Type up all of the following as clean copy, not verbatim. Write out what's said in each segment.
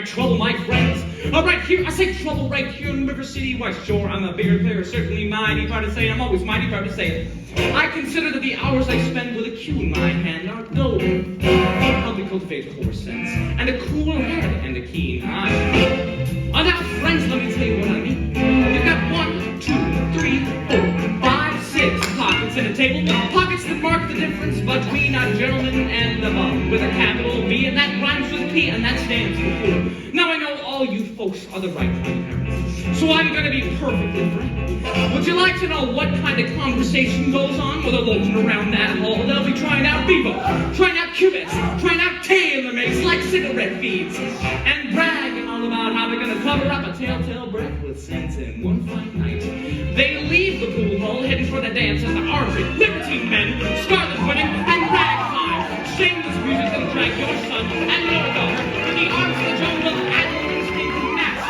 got trouble, my friends. Right here, I say trouble right here in River City. Why, sure, I'm a bigger player, certainly mighty proud to say it. I'm always mighty proud to say it. I consider that the hours I spend with a cue in my hand are golden. Help me cultivate coarse sense, and a cool head, and a keen eye. Now, friends, let me tell you what I mean. You've got 1, 2, 3, 4, 5, 6 pockets in a table. Pockets that mark the difference between a gentleman and a bum, with a capital B, and that rhymes with P, and that stands for fool. Now, I know all you folks are the right kind of parents, so I'm going to be perfectly frank. Would you like to know what kind of conversation goes on while they're loafing around that hall? They'll be trying out Bevo, trying out Cubits, trying out tailor makes like cigarette feeds, and bragging all about how they're going to cover up a telltale breathless sense in one fine night. They leave the pool hall heading for the dance as the armory, libertine men, scarlet women, and ragtime. Shameless music that'll drag your son and your daughter to the arms of the jungle and instinct nest.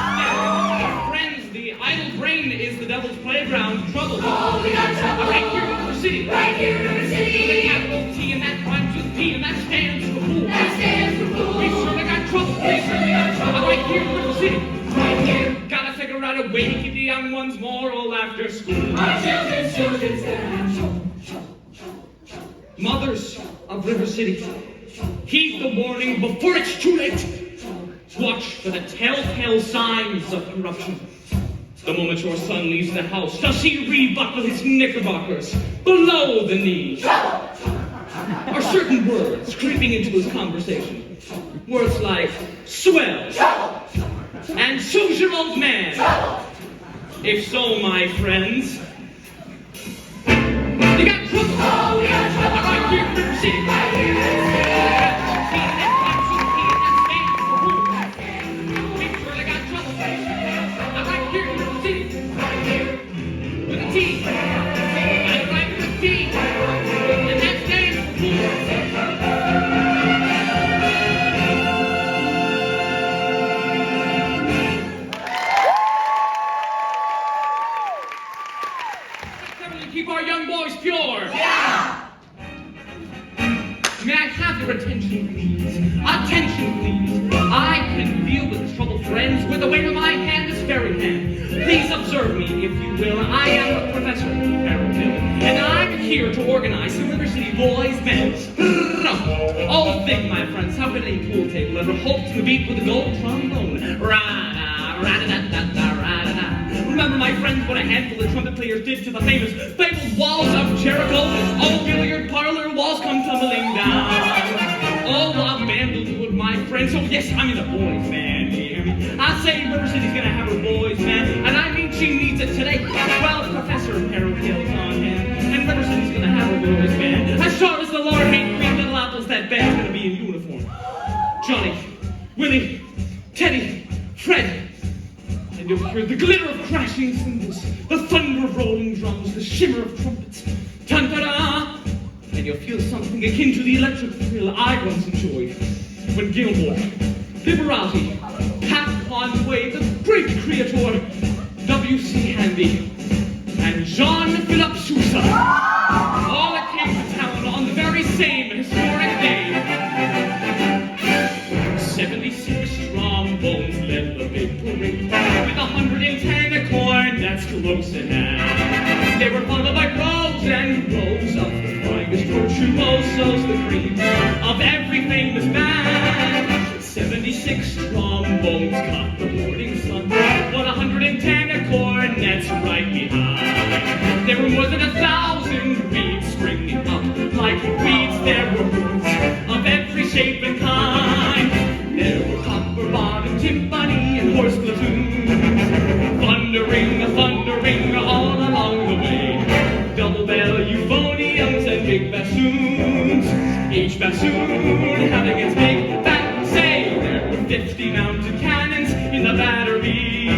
Friends, the idle brain is the devil's playground. Trouble. Oh, we got trouble. Right here in River City. Right here in River City. With a capital T, and that rhymes with P, and that stands for fool. That stands for fool. We certainly got trouble. We certainly got trouble. Right here in River City. Right here. Gotta figure out a way to keep the young ones moral after school. Our children's gonna have trouble. Mothers of River City, heed the warning before it's too late. Watch for the telltale signs of corruption. The moment your son leaves the house, does he rebuckle his knickerbockers below the knee? Are certain words creeping into his conversation? Words like swell and so's your old man. If so, my friends, you got trouble. Oh, we got trouble. Right here in River City. Right here in River City. We surely got trouble. Right here in River City. Right here. With a T. And right with a T. And that stands for fool. Keep our young boys pure. Yeah. May I have your attention, please? Attention, please. I can deal with this trouble, friends, with the weight of my hand this very hand. Please observe me, if you will. I am Professor Harold Hill, and I'm here to organize the River City Boys Band. Oh, think, my friends, how could any pool table ever hope to beat with a gold trombone? Remember, my friends, what a handful of trumpet players did to the fabled walls of Jericho? Oh, billiard parlor walls come tumbling down. Oh, a band will do it, my friends. Oh, yes, I'm in a boys' band, you hear me? I say River City's gonna have a boys' band, and I mean she needs it today. Well, Professor Harold Hill's on hand, and River City's gonna have a boys' band. As sure as the Lord hates three little apples, that band's gonna be in uniform. Johnny, Willie, Teddy, Fred. And you'll hear the glitter of crashing cymbals, the thunder of rolling drums, the shimmer of trumpets. Tan-ta-da! And you'll feel something akin to the electric thrill I once enjoyed when Gilmore, Liberati, Pat Conway, the great creator, W.C. Handy, and John Philip Sousa all came to town on the very same historic day. 76 trombones led the big parade, with 110 cornets close at hand. They were followed by rows and rows of the finest virtuosos, the cream of every famous band. 76 trombones caught the morning sun, but 110 cornets right behind. There were more than 1,000 reeds springing up like weeds. There were roots of every shape and kind. There were copper-bottom timpani and horse platoons, thundering all along the way. Double bell euphoniums and big bassoons, each bassoon having its big fat say. There were 50 mounted cannons in the battery,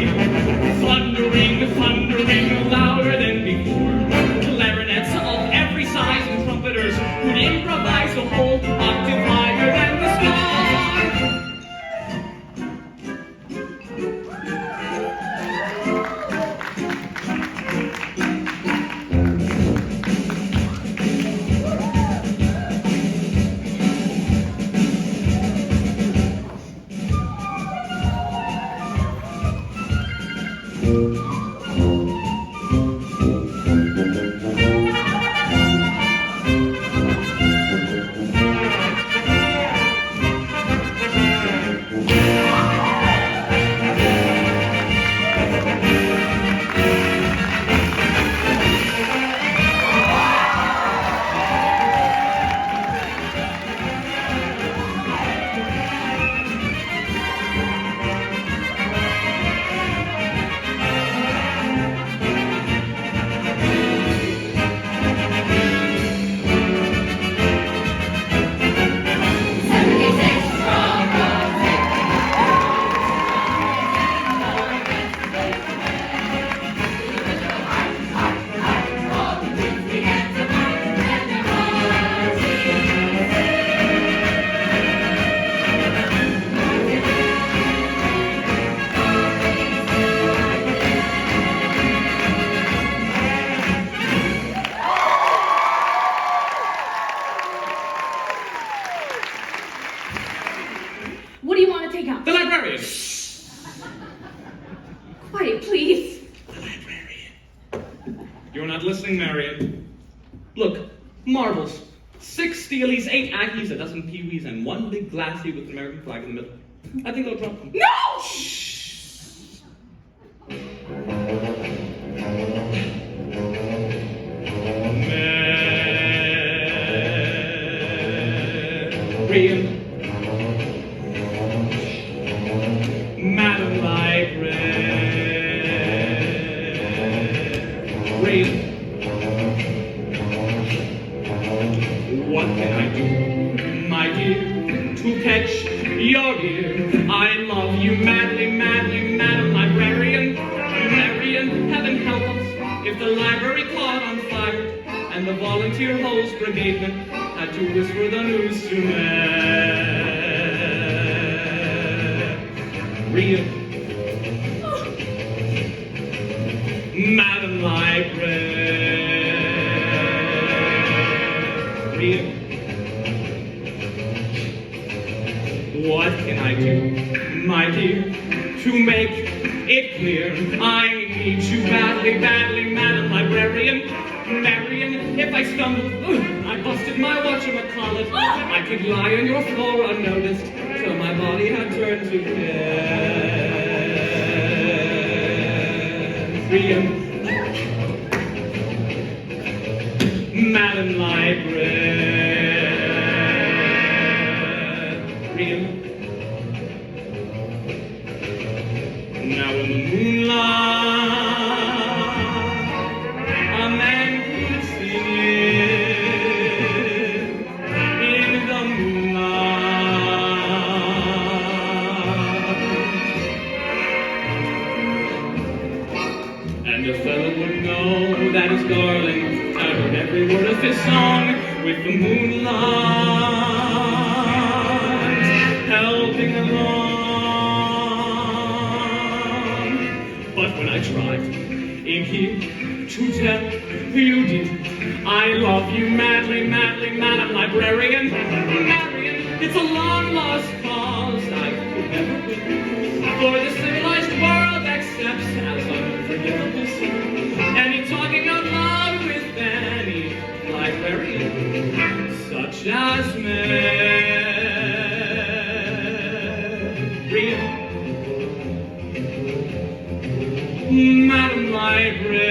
Speak up. The librarian. Quiet, please. The librarian. You're not listening, Marion. Look, marbles. 6 steelies, 8 ackies, a dozen peewees, and 1 big glassy with an American flag in the middle. I think I'll drop them. No! Marion. Madam Librarian. What can I do, my dear, to catch your ear? I love you madly, madly, Madam Librarian. Marian, heaven help us if the library caught on fire and the volunteer host brigademan had to whisper the news to Marian. Madam Librarian. What can I do, my dear, to make it clear? I need you badly, badly, Madam Librarian. Marian, if I stumbled, I busted my whatchamacallit. I could lie on your floor unnoticed till my body had turned to Marian. Madam Librarian. Now in the moonlight, a man could sing it. In the moonlight, and a fellow would know that his darling uttered every word of his song with the moonlight helping along. But when I tried in here to tell you, dear, I love you madly, madly, Madam Librarian. Marian, it's a long lost cause I could never win, for the civilized world accepts as unforgivable sin any talking out loud with any librarian, such as Marian. Madam Librarian.